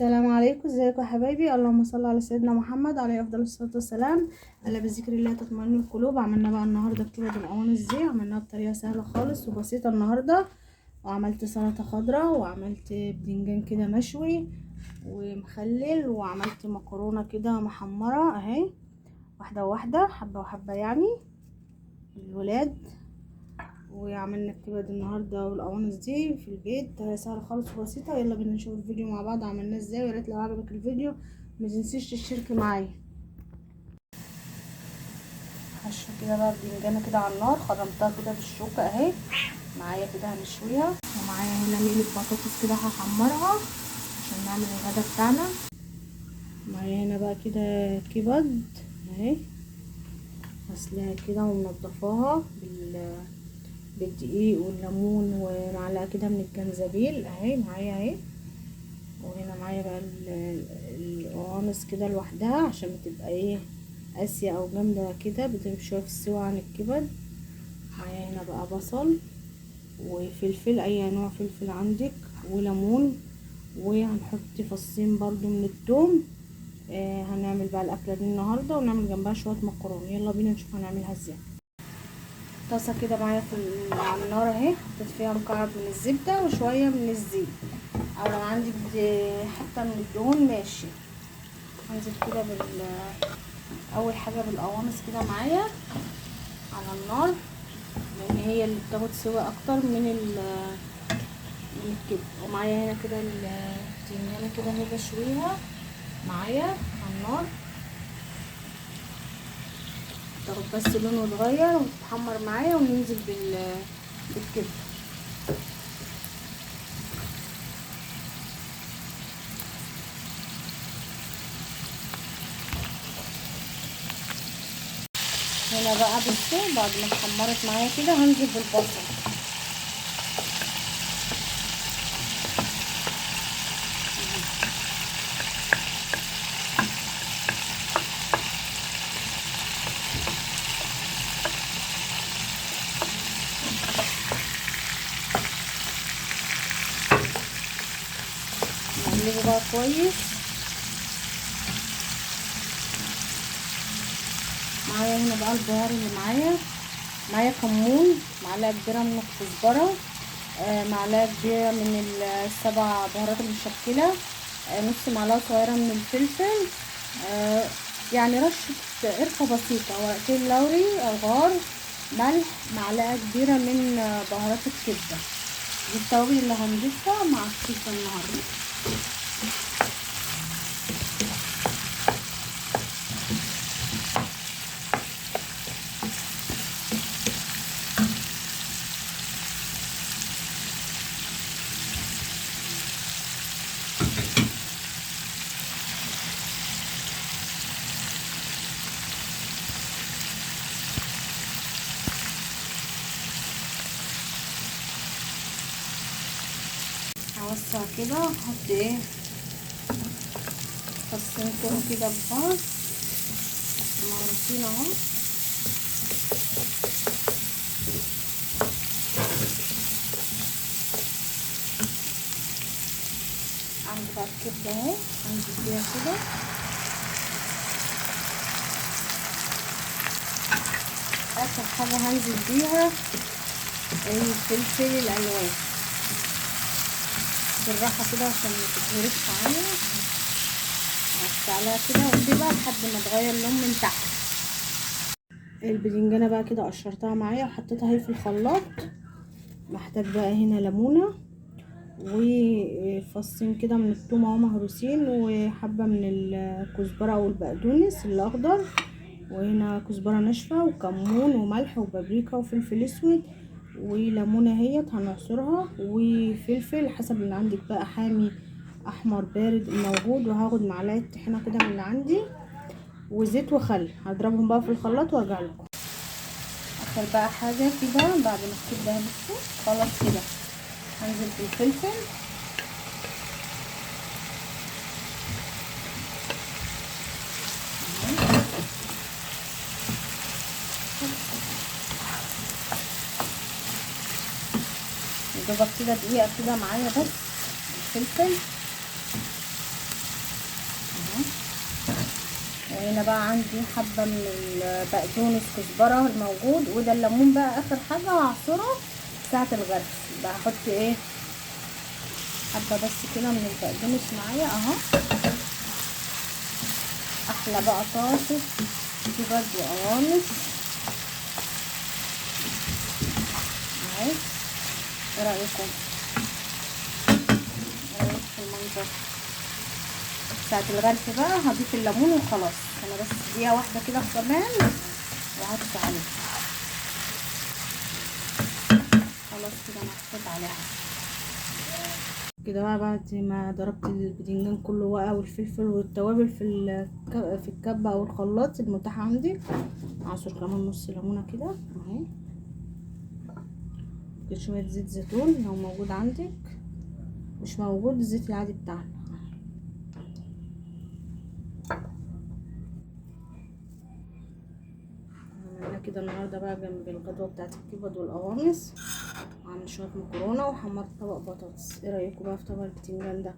السلام عليكم، ازيكم يا حبايبي؟ اللهم صل على سيدنا محمد عليه افضل الصلاه والسلام. الا بذكر الله تطمئن القلوب. عملنا بقى النهارده كبده القوانص دي، عملناها بطريقه سهله خالص وبسيطه النهارده. وعملت سلطه خضراء، وعملت بدنجان كده مشوي ومخلل، وعملت مكرونه كده محمره اهي، واحده واحده، حبه وحبه يعني الولاد. وعملنا الكبد النهارده والقوانص دي في البيت، سهله خالص وبسيطه. يلا بينا نشوف الفيديو مع بعض عملناه ازاي. ويا ريت لو عجبك الفيديو ما تنسيش تشتركي معايا. هشوي كده بقى بدنجانه كده على النار، خرمتها كده بالشوكه اهي معايا كده، هنشويها. ومعايا هنا ميلة بطاطس كده هحمرها عشان نعمل الغدا بتاعنا. معايا هنا بقى كده كبد اهي، غسلاها كده ومنضفاها بالدقيق والليمون ومعلقه كده من الجنزبيل اهي معايا اهي. وهنا معايا بقى القوانص كده لوحدها عشان بتبقى ايه، قاسيه او جامده كده، بتبقى شويه في السوا عن الكبد. معايا هنا بقى بصل وفلفل، اي نوع فلفل عندك، وليمون، وهنحط فصين برضو من الثوم. هنعمل بقى الاكله دي النهارده ونعمل جنبها شويه مكرونه. يلا بينا نشوف هنعملها ازاي. طاسه كده معايا على النار اهي، حطيت فيها مكعب من الزبده وشويه من الزيت، او لو عندك حته من الدهون ماشي. هنزل كده اول حاجه بالقوانص كده معايا على النار، لان هي اللي بتاخد سوا اكتر من الكبد. ومعايا هنا كده البتنجانه كده اهي بشويها معايا على النار، تاخد بس لون وتغير وتتحمر معايا، وننزل بالكبد. هنا بقى بصوا، بعد ما اتحمرت معايا كده هنزل بالبصل. نقلبه بقى كويس. معايا هنا بقى البهار اللي معايا كمون، معلقه كبيره من الكزبره، معلقه كبيره من السبع بهارات المشكله، نص معلقه صغيره من الفلفل، يعني رشه قرفه بسيطه، ورقتين لوري غار، ملح، معلقه كبيره من بهارات الكبده. دي التوابل اللي هنضيفها مع الكبده النهارده. هوسع كده، هحط ايه، فصين توم كده كبار مهروسين اهو. عندي بقى الكبده اهي، هنزل فيها كده. اخر حاجه هنزل بيها الفلفل الالوان بالراحه كده عشان ما تتهرسش معايا. هحط عليها كده واسيبها لحد ما تغير لون من تحت. البدنجانه بقى كده قشرتها معايا وحطيتها اهي في الخلاط. محتاج بقى هنا ليمونه وفصين كده من الثوم اهو مهروسين، وحبه من الكزبره او البقدونس الاخضر، وهنا كزبره ناشفه وكمون وملح وبابريكا وفلفل اسود وليمونه اهيت هنعصرها، وفلفل حسب اللي عندك بقى، حامي احمر بارد موجود. وهاخد معلقه طحينه كده من اللي عندي، وزيت وخل، هضربهم بقى في الخلاط وارجع لكم. اخر بقى حاجه كده بعد ما الكبده بصوا خلاص كده، هنزل بالفلفل دوبك كده دقيقه كده معايا بس الفلفل. وهنا بقى عندي حبة من البقدونس كزبرة الموجود، وده الليمون بقى اخر حاجة هعصره ساعة الغرس. يبقى هحط ايه حبة بس كده من البقدونس معايا اهو. احلى بقى طاسة كبد وقوانص اهي. ايه رأيكم؟ ايه رأيكم في المنظر؟ ساعة الغرس بقى هضيف الليمون وخلاص. انا بس دقيقة واحدة كده كمان وهطفي عليه. خلاص كده انا حطيت عليها كده بقى. بعد ما ضربت الباذنجان كله بقى والفلفل والتوابل في الكبة او الخلاط المتاح عندي، اعصر كمان نص ليمونة كده اهي. شوية زيت زيتون لو موجود عندك، مش موجود الزيت العادي بتاعنا. عملنا كده النهارده بقى جنب الغدوة بتاعت الكبد والقوانص. وعملنا شوية مكرونة وحمرت طبق بطاطس. ايه رأيكم بقى في طبق البتنجان ده؟